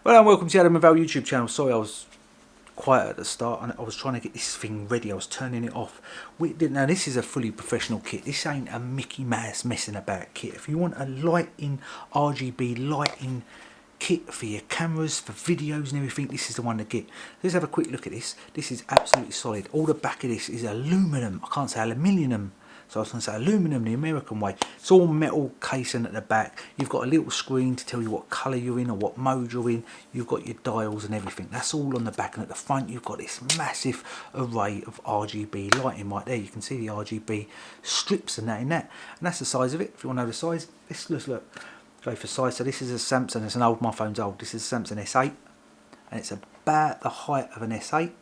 Well, and welcome to the Adam and Val YouTube channel. Sorry I was quiet at the start and I was trying to get this thing ready. I was turning it off. Now this is a fully professional kit. This ain't a Mickey Mouse messing about kit. If you want a lighting, RGB lighting kit for your cameras, for videos and everything, this is the one to get. Let's have a quick look at this. This is absolutely solid. All the back of this is aluminum. I can't say aluminium. So I was going to say aluminium the American way. It's all metal casing at the back. You've got a little screen to tell you what colour you're in or what mode you're in. You've got your dials and everything. That's all on the back, and at the front you've got this massive array of RGB lighting right there. You can see the RGB strips and that in that. And that's the size of it. If you want to know the size, let's look. Go for size. So this is a Samsung. It's an old, my phone's old. This is a Samsung S8. And it's about the height of an S8.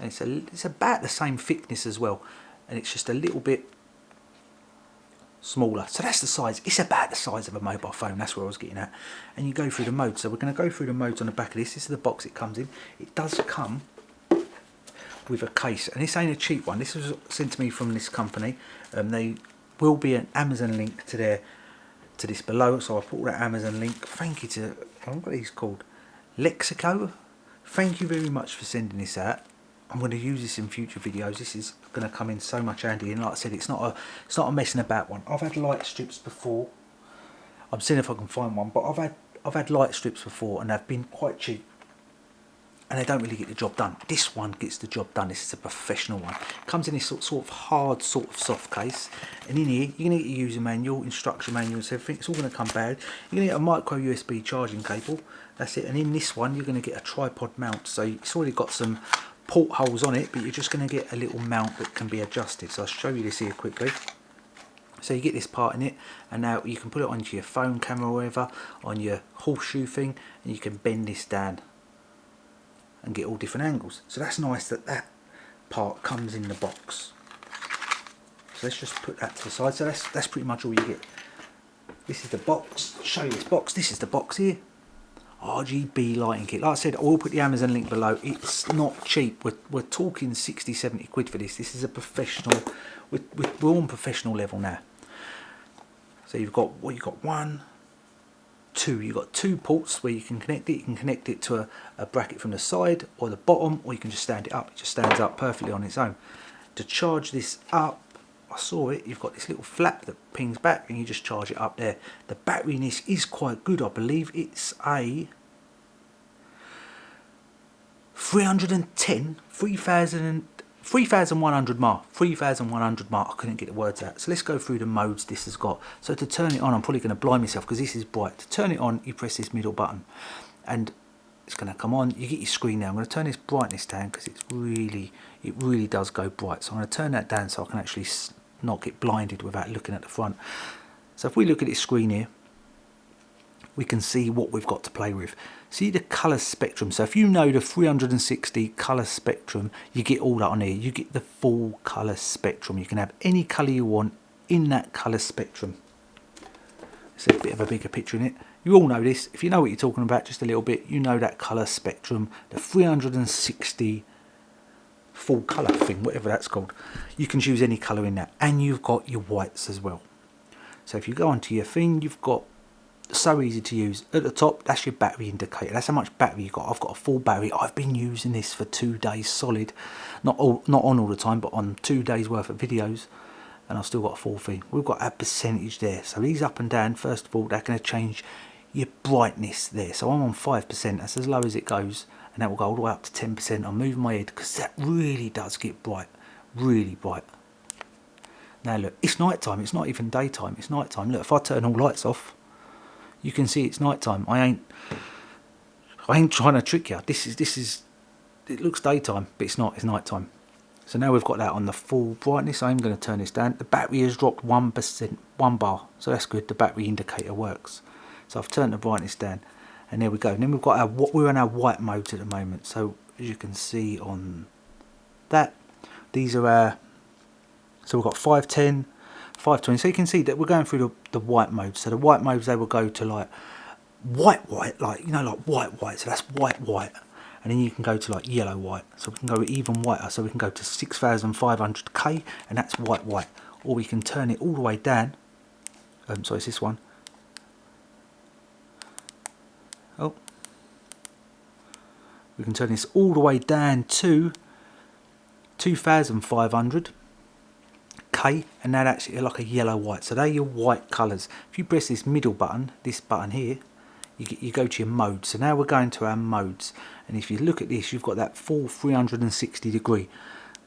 And it's about the same thickness as well, and it's just a little bit smaller. So that's the size. It's about the size of a mobile phone. That's where I was getting at. And you go through the modes. So we're going to go through the modes on the back of this. This is the box it comes in. It does come with a case, and this ain't a cheap one. This was sent to me from this company. They will be an Amazon link to this below. So I put that Amazon link. Thank you to what are these called? LUXCEO. Thank you very much for sending this out. I'm going to use this in future videos. This is going to come in so much handy, and like I said, it's not a messing about one. I've had light strips before. I'm seeing if I can find one, but I've had light strips before, and they've been quite cheap, and they don't really get the job done. This one gets the job done. This is a professional one. It comes in this sort of hard, sort of soft case, and in here you're going to get your user manual, instruction manuals, everything. It's all going to come bad. You're going to get a micro USB charging cable. That's it. And in this one you're going to get a tripod mount. So it's already got some portholes on it, but you're just going to get a little mount that can be adjusted. So I'll show you this here quickly. So you get this part in it, and now you can put it onto your phone camera or whatever, on your horseshoe thing, and you can bend this down and get all different angles. So that's nice that that part comes in the box. So let's just put that to the side. So that's pretty much all you get. This is the box. I'll show you this box. This is the box here. RGB lighting kit. Like I said, I will put the Amazon link below. It's not cheap. We're talking 60-70 quid for this. This is a professional. We're on professional level now. So you've got one, two. You've got two ports where you can connect it. You can connect it to a bracket from the side or the bottom, or you can just stand it up. It just stands up perfectly on its own. To charge this up, I saw it, you've got this little flap that pings back and you just charge it up there. The battery in this is quite good, I believe. It's a 3,100 mAh. 3,100 mAh. I couldn't get the words out. So let's go through the modes this has got. So to turn it on, I'm probably going to blind myself because this is bright. To turn it on, you press this middle button and it's going to come on. You get your screen now. I'm going to turn this brightness down because it really does go bright. So I'm going to turn that down so I can actually not get blinded without looking at the front. So if we look at this screen here, we can see what we've got to play with. See the colour spectrum. So if you know the 360 colour spectrum, you get all that on here. You get the full colour spectrum. You can have any colour you want in that colour spectrum. It's a bit of a bigger picture in it. You all know this. If you know what you're talking about just a little bit, you know that colour spectrum, the 360 full colour thing, whatever that's called. You can choose any colour in that, and you've got your whites as well. So if you go onto your thing, you've got, so easy to use. At the top, that's your battery indicator. That's how much battery you've got. I've got a full battery. I've been using this for 2 days solid. Not on all the time, but on 2 days worth of videos, and I've still got a full thing. We've got a percentage there. So these up and down, first of all, they're going to change your brightness there. So I'm on 5%. That's as low as it goes, and that will go all the way up to 10%. I'm moving my head because that really does get bright, really bright. Now look, it's night time. It's not even daytime. It's night time. Look, if I turn all lights off, you can see it's night time. I ain't trying to trick you. This is. It looks daytime, but it's not. It's night time. So now we've got that on the full brightness. I'm going to turn this down. The battery has dropped 1%, 1 bar. So that's good. The battery indicator works. So I've turned the brightness down, and there we go. And then we've got we're on our white modes at the moment. So as you can see on that, these are our. So we've got 510. 520. So you can see that we're going through the white modes. So the white modes, they will go to like white, like, you know, like white. So that's white. And then you can go to like yellow white. So we can go even whiter. So we can go to 6,500K, and that's white. Or we can turn it all the way down. So it's this one. Oh, we can turn this all the way down to 2500 K, and now that's like a yellow white. So they're your white colours. If you press this middle button, this button here, you go to your mode. So now we're going to our modes, and if you look at this, you've got that full 360 degree.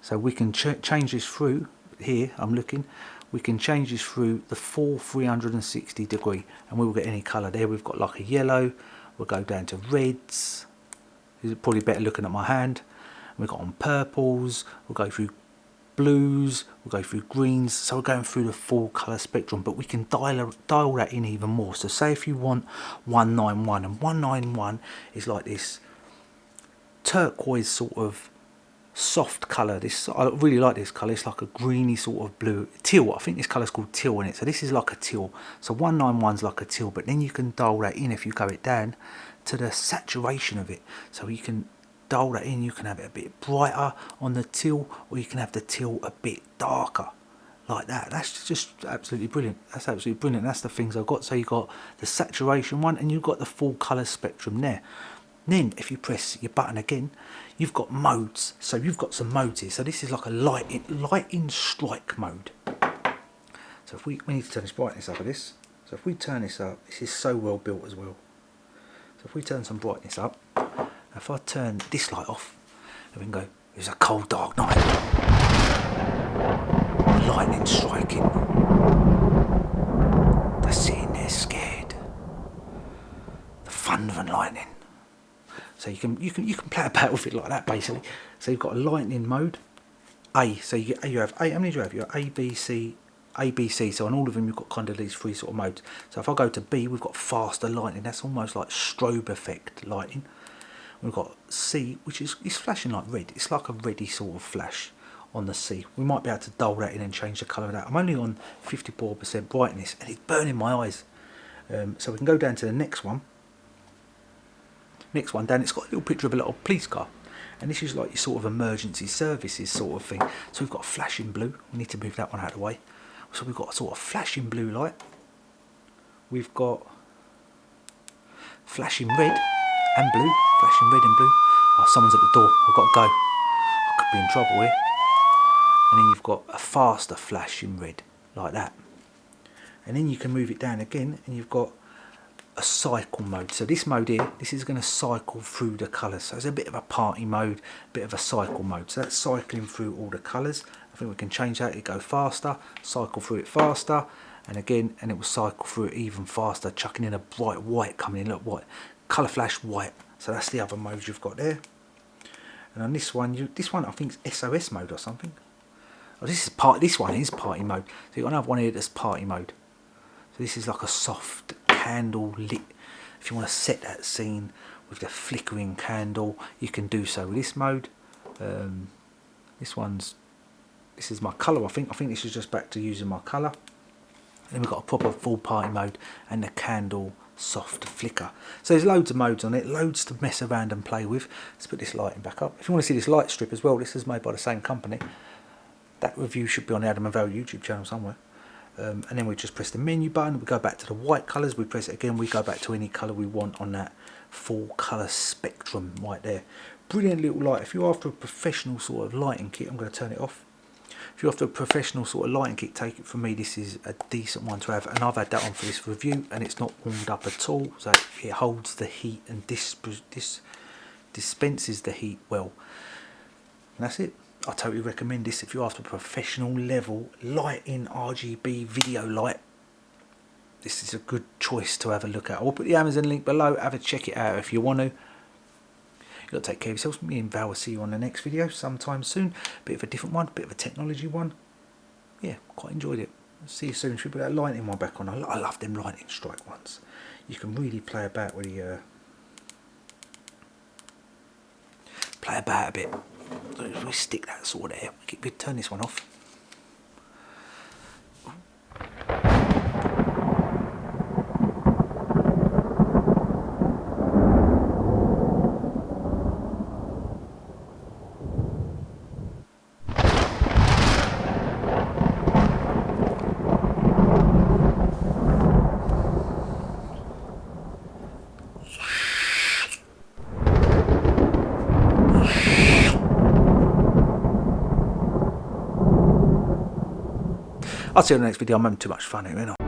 So we can change this through here. I'm looking. We can change this through the full 360 degree, and we will get any colour there. We've got like a yellow. We'll go down to reds. This is probably better looking at my hand. We've got on purples. We'll go through blues. We'll go through greens. So we're going through the full colour spectrum, but we can dial that in even more. So say if you want 191, and 191 is like this turquoise sort of soft colour. This, I really like this colour. It's like a greeny sort of blue, teal. I think this colour's called teal in it. So this is like a teal. So 191's like a teal, but then you can dial that in if you go it down to the saturation of it. So you can dial that in. You can have it a bit brighter on the teal, or you can have the teal a bit darker, like that. That's just absolutely brilliant. That's absolutely brilliant. That's the things I've got. So you've got the saturation one, and you've got the full colour spectrum there. Then if you press your button again, you've got modes. So you've got some modes here. So this is like a lighting strike mode. So if we need to turn this brightness up of this. So if we turn this up, this is so well built as well. So if we turn some brightness up, if I turn this light off, and we can go, it's a cold dark night. Lightning striking. They're sitting there scared. The thunder and lightning. So you can play about with it like that basically. So you've got a lightning mode, A. So you have A. How many do you have? You have A, B, C, A, B, C. So on all of them you've got kind of these three sort of modes. So if I go to B, we've got faster lightning. That's almost like strobe effect lighting. We've got C, which is flashing like red. It's like a reddy sort of flash on the C. We might be able to dial that in and change the colour of that. I'm only on 54% brightness, and it's burning my eyes. So we can go down to the next one. Next one down, it's got a little picture of a little police car, and this is like your sort of emergency services sort of thing. So we've got a flashing blue. We need to move that one out of the way. So we've got a sort of flashing blue light. We've got flashing red and blue. Flashing red and blue. Oh, someone's at the door. I've got to go. I could be in trouble here. And then you've got a faster flashing red, like that. And then you can move it down again, and you've got a cycle mode. So this mode here, this is going to cycle through the colours. So it's a bit of a party mode, a bit of a cycle mode. So that's cycling through all the colours. I think we can change that. It go faster, cycle through it faster, and again, and it will cycle through it even faster, chucking in a bright white coming in. Look, white, colour flash white. So that's the other mode you've got there. And on this one, this one I think is SOS mode or something. Oh, this one is party mode. So you've got another one here that's party mode. So this is like a soft candle lit. If you want to set that scene with the flickering candle, you can do so with this mode. This is my colour. I think this is just back to using my colour. And then we've got a proper full party mode and the candle soft flicker. So there's loads of modes on it, loads to mess around and play with. Let's put this lighting back up. If you want to see this light strip as well, this is made by the same company. That review should be on the Adam and Val YouTube channel somewhere. And then we just press the menu button, we go back to the white colours, we press it again, we go back to any colour we want on that full colour spectrum right there. Brilliant little light. If you're after a professional sort of lighting kit, I'm going to turn it off. If you're after a professional sort of lighting kit, take it from me, this is a decent one to have, and I've had that on for this review, and it's not warmed up at all, so it holds the heat and dispenses the heat well. And that's it. I totally recommend this if you're after a professional level lighting, RGB video light. This is a good choice to have a look at. I'll put the Amazon link below. Have a check it out if you want to. You've got to take care of yourselves. Me and Val will see you on the next video sometime soon. Bit of a different one, bit of a technology one. Yeah, quite enjoyed it. See you soon. Should we put that lighting one back on? I love them lightning strike ones. You can really play about with the play about a bit. We stick that sort of there. We turn this one off. I'll see you in the next video. I'm having too much fun here, ain't I?